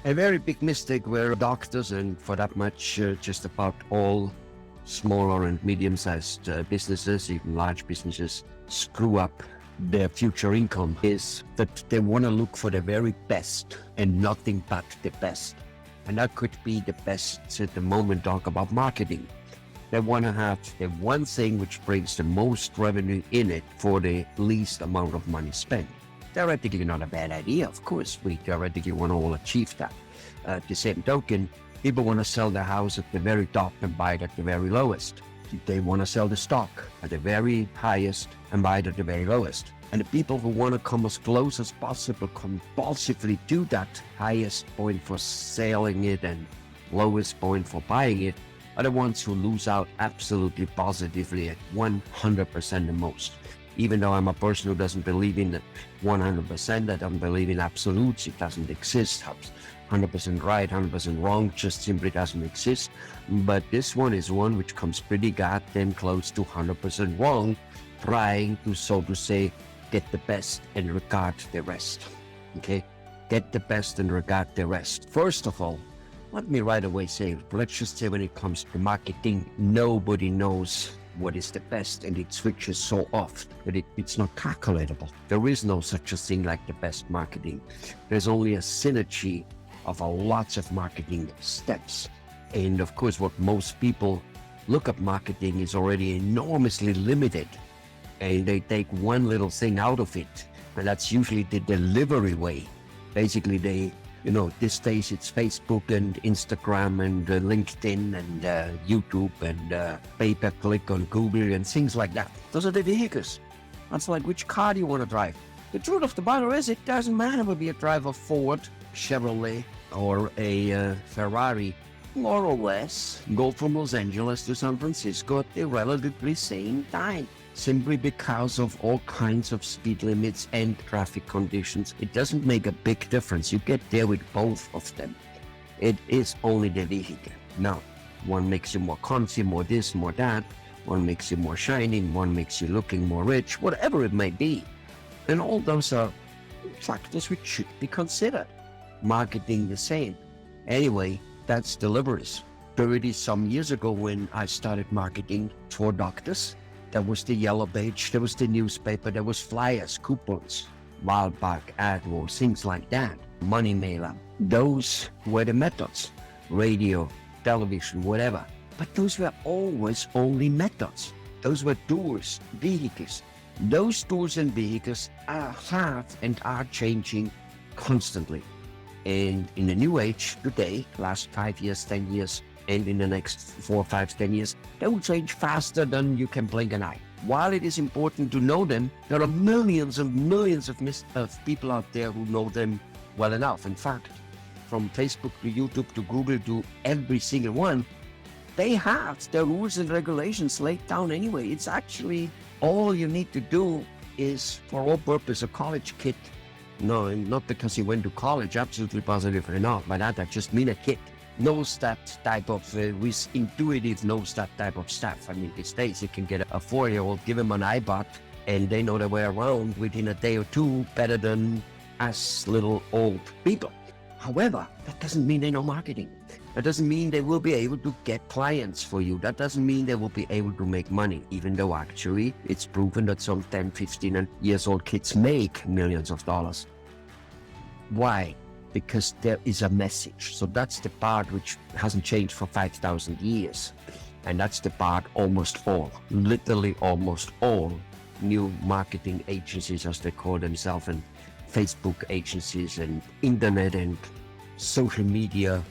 A very big mistake where doctors, and for that much, just about all smaller and medium-sized businesses, even large businesses, screw up their future income is that they want to look for the very best and nothing but the best. And that could be the best at the moment. Talk about marketing. They want to have the one thing which brings the most revenue in it for the least amount of money spent. Theoretically not a bad idea, of course. We theoretically want to all achieve that. At the same token, people want to sell their house at the very top and buy it at the very lowest. They want to sell the stock at the very highest and buy it at the very lowest. And the people who want to come as close as possible compulsively to that highest point for selling it and lowest point for buying it are the ones who lose out absolutely positively at 100% the most. Even though I'm a person who doesn't believe in 100%, I don't believe in absolutes, it doesn't exist. 100% right, 100% wrong, just simply doesn't exist. But this one is one which comes pretty goddamn close to 100% wrong, trying to, so to say, get the best and regard the rest. Okay? Get the best and regard the rest. First of all, let me right away say, let's just say when it comes to marketing, nobody knows what is the best, and it switches so often that it's not calculatable. There is no such a thing like the best marketing. There's only a synergy of lots of marketing steps. And of course, what most people look at marketing is already enormously limited, and they take one little thing out of it, and that's usually the delivery way. Basically, these days it's Facebook and Instagram and LinkedIn and YouTube and pay-per-click on Google and things like that. Those are the vehicles. That's like, which car do you want to drive? The truth of the matter is, it doesn't matter whether you drive a Ford, Chevrolet, or a Ferrari. More or less, go from Los Angeles to San Francisco at the relatively same time. Simply because of all kinds of speed limits and traffic conditions. It doesn't make a big difference. You get there with both of them. It is only the vehicle. Now, one makes you more comfy, more this, more that. One makes you more shiny, one makes you looking more rich, whatever it may be. And all those are factors which should be considered. Marketing the same. Anyway, that's deliveries. 30-some years ago when I started marketing for doctors, there was the Yellow Page, there was the newspaper, there was flyers, coupons, Wildbach, AdWords, things like that, money mailer. Those were the methods, radio, television, whatever. But those were always only methods. Those were tools, vehicles. Those tools and vehicles have and are changing constantly. And in the new age today, last 5 years, 10 years, and in the next 4, 5, 10 years, they will change faster than you can blink an eye. While it is important to know them, there are millions and millions of people out there who know them well enough. In fact, from Facebook to YouTube to Google to every single one, they have their rules and regulations laid down anyway. It's actually all you need to do is, for all purpose, a college kid. No, not because he went to college, absolutely positively not. By that, I just mean a kid. Knows that type of, intuitive knows that type of stuff. I mean, these days you can get a 4-year-old, give him an iPod, and they know their way around within a day or two better than us little old people. However, that doesn't mean they know marketing. That doesn't mean they will be able to get clients for you. That doesn't mean they will be able to make money, even though actually it's proven that some 10, 15 years old kids make millions of dollars. Why? Because there is a message. So that's the part which hasn't changed for 5,000 years. And that's the part almost all, literally almost all new marketing agencies, as they call themselves, and Facebook agencies and internet and social media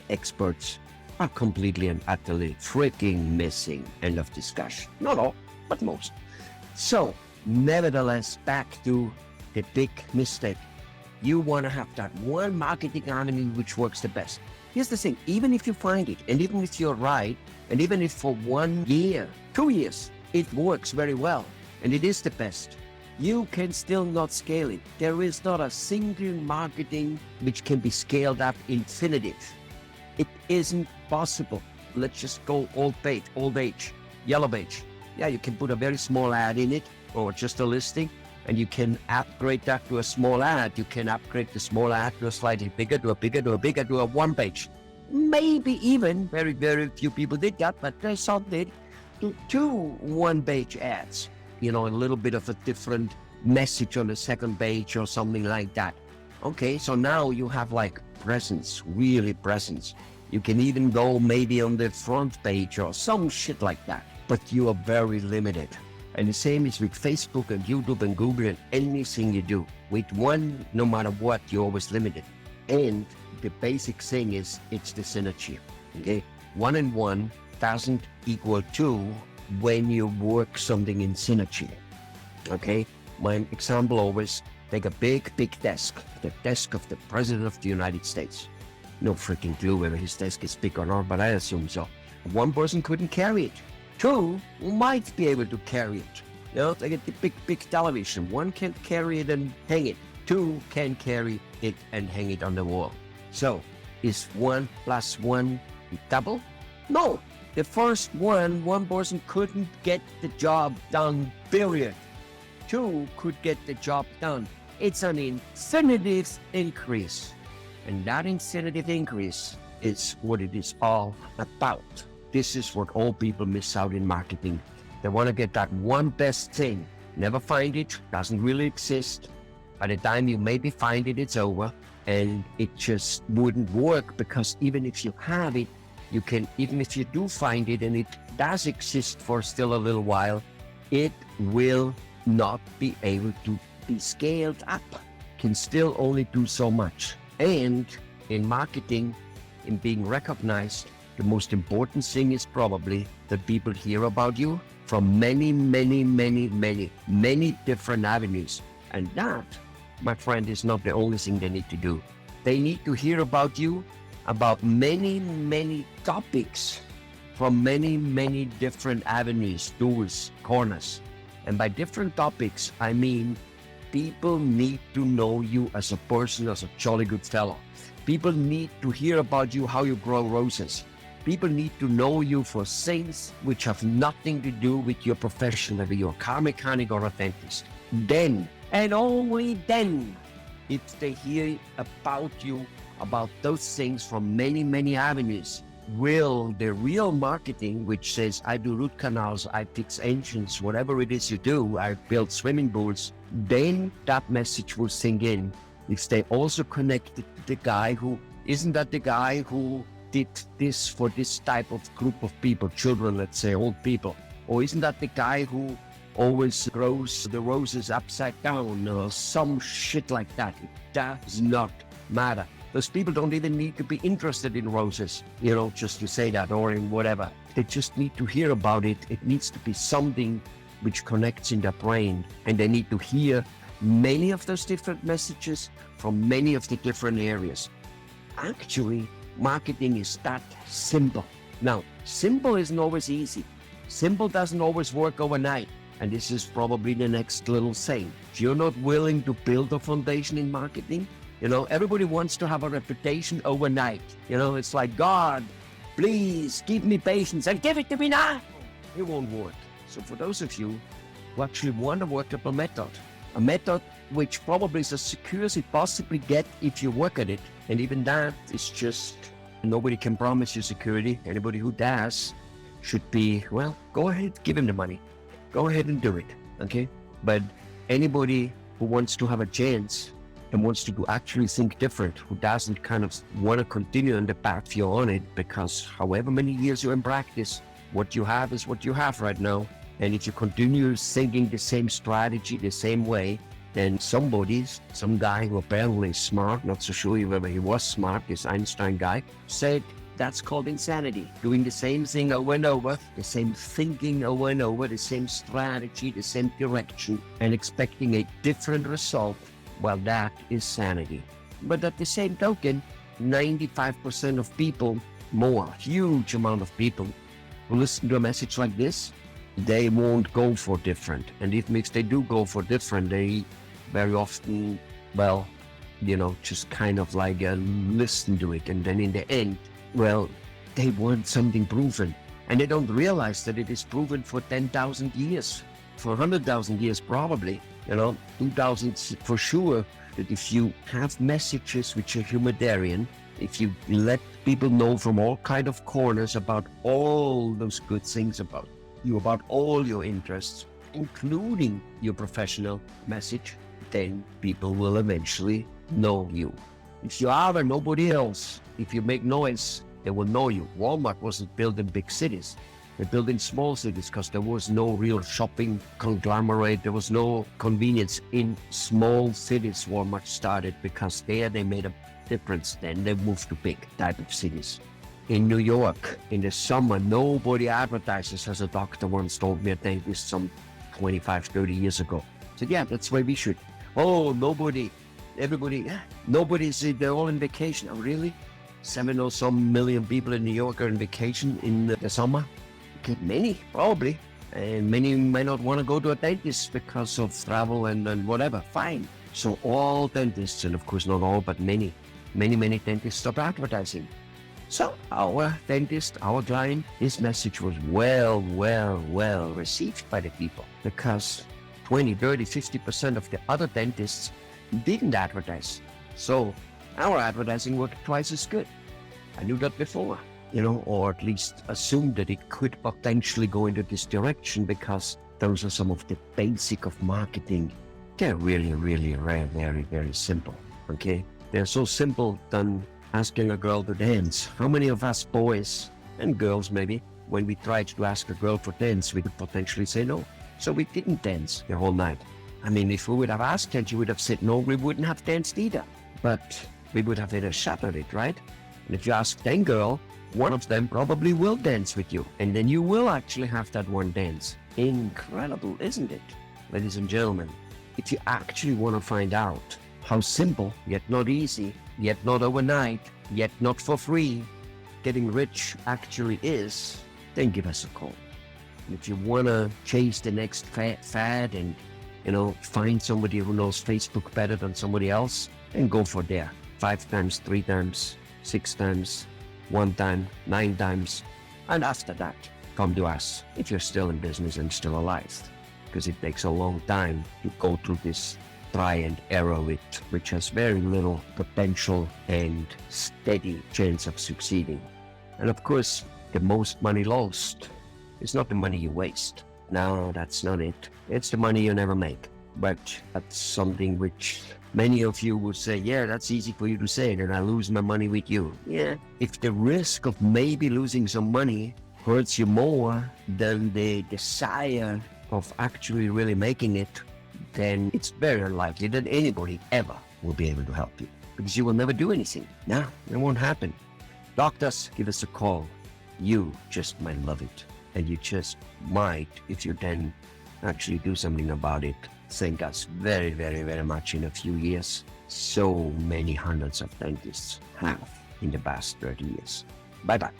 experts are completely and utterly freaking missing. End of discussion. Not all, but most. So, nevertheless, back to the big mistake. You want to have that one marketing enemy which works the best. Here's the thing, even if you find it, and even if you're right, and even if for 1 year, 2 years, it works very well, and it is the best, you can still not scale it. There is not a single marketing which can be scaled up infinitive. It isn't possible. Let's just go old age, Yellow Page. Yeah, you can put a very small ad in it, or just a listing, And you can upgrade that to a small ad. You can upgrade the small ad to a slightly bigger, to a bigger, to a bigger, to a one page. Maybe even, very, very few people did that, but some did, to 2 one-page ads. You know, a little bit of a different message on the second page or something like that. Okay, so now you have like presence, really presence. You can even go maybe on the front page or some shit like that, but you are very limited. And the same is with Facebook and YouTube and Google and anything you do. With one, no matter what, you're always limited. And the basic thing is, it's the synergy, okay? 1 and 1 doesn't equal 2 when you work something in synergy, okay? My example always, take a big, big desk, the desk of the President of the United States. No freaking clue whether his desk is big or not, but I assume so. One person couldn't carry it. 2 might be able to carry it. You know, like a big, big television. 1 can carry it and hang it. 2 can carry it and hang it on the wall. So, is 1 plus 1 double? No. The first one person couldn't get the job done, period. 2 could get the job done. It's an infinitive increase. And that infinitive increase is what it is all about. This is what all people miss out in marketing. They want to get that one best thing, never find it, doesn't really exist. By the time you maybe find it, it's over, and it just wouldn't work, because even if you have it, you can, even if you do find it and it does exist for still a little while, it will not be able to be scaled up, can still only do so much. And in marketing, in being recognized, the most important thing is probably that people hear about you from many, many, many, many, many different avenues. And that, my friend, is not the only thing they need to do. They need to hear about you about many, many topics from many, many different avenues, tools, corners. And by different topics, I mean people need to know you as a person, as a jolly good fellow. People need to hear about you, how you grow roses. People need to know you for things which have nothing to do with your profession, whether you're a car mechanic or a dentist. Then, and only then, if they hear about you, about those things from many, many avenues, will the real marketing, which says, I do root canals, I fix engines, whatever it is you do, I build swimming pools, then that message will sink in. If they also connected to the guy who, isn't that the guy who did this for this type of group of people, children, let's say, old people? Or isn't that the guy who always grows the roses upside down or some shit like that? It does not matter. Those people don't even need to be interested in roses, you know, just to say that, or in whatever. They just need to hear about it. It needs to be something which connects in their brain, and they need to hear many of those different messages from many of the different areas. Actually, marketing is that simple. Now, simple isn't always easy. Simple doesn't always work overnight. And this is probably the next little thing. If you're not willing to build a foundation in marketing, you know, everybody wants to have a reputation overnight. You know, it's like, God, please give me patience and give it to me now. It won't work. So for those of you who actually want a workable method, a method which probably is as secure as it possibly get if you work at it, and even that is just, nobody can promise you security. Anybody who does should be, well, go ahead, give him the money. Go ahead and do it, okay? But anybody who wants to have a chance and wants to actually think different, who doesn't kind of want to continue on the path you're on it, because however many years you're in practice, what you have is what you have right now. And if you continue thinking the same strategy, the same way, then somebody, some guy who apparently is smart, not so sure whether he was smart, this Einstein guy, said that's called insanity. Doing the same thing over and over, the same thinking over and over, the same strategy, the same direction, and expecting a different result. Well, that is sanity. But at the same token, 95% of people, more, huge amount of people who listen to a message like this, they won't go for different. And if they do go for different, they very often, well, you know, just kind of like listen to it. And then in the end, well, they want something proven. And they don't realize that it is proven for 10,000 years, for 100,000 years probably. 2000 for sure, that if you have messages which are humanitarian, if you let people know from all kind of corners about all those good things about you, about all your interests, including your professional message, then people will eventually know you. If you are where nobody else, if you make noise, they will know you. Walmart wasn't built in big cities. They built in small cities because there was no real shopping conglomerate. There was no convenience. In small cities, Walmart started because there they made a difference. Then they moved to big type of cities. In New York, in the summer, nobody advertises, as a doctor once told me, I think this some 25, 30 years ago. I said, yeah, that's why we should. Oh, nobody's, they're all on vacation. Oh, really? 7 or some million people in New York are on vacation in the summer? Okay, many, probably. And many may not want to go to a dentist because of travel and whatever. Fine. So all dentists, and of course not all, but many dentists stopped advertising. So our dentist, our client, his message was well received by the people, because 20, 30, 50% of the other dentists didn't advertise. So our advertising worked twice as good. I knew that before, or at least assumed that it could potentially go into this direction, because those are some of the basic of marketing. They're really very simple, okay? They're so simple than asking a girl to dance. How many of us boys and girls, maybe, when we tried to ask a girl for dance, we could potentially say no. So we didn't dance the whole night. I mean, if we would have asked and she would have said no, we wouldn't have danced either. But we would have had a shot at it, right? And if you ask 10 girls, one of them probably will dance with you. And then you will actually have that one dance. Incredible, isn't it? Ladies and gentlemen, if you actually want to find out how simple, yet not easy, yet not overnight, yet not for free, getting rich actually is, then give us a call. And if you want to chase the next fad and, find somebody who knows Facebook better than somebody else, then go for there. 5 times, 3 times, 6 times, 1 time, 9 times. And after that, come to us if you're still in business and still alive. Because it takes a long time to go through this try and error which has very little potential and steady chance of succeeding. And of course, the most money lost is not the money you waste. No, that's not it. It's the money you never make. But that's something which many of you would say, yeah, that's easy for you to say, then I lose my money with you. Yeah, if the risk of maybe losing some money hurts you more than the desire of actually really making it, then it's very unlikely that anybody ever will be able to help you, because you will never do anything. No, it won't happen. Doctors, give us a call. You just might love it. And you just might, if you then actually do something about it, thank us very much in a few years. So many hundreds of dentists have in the past 30 years. Bye-bye.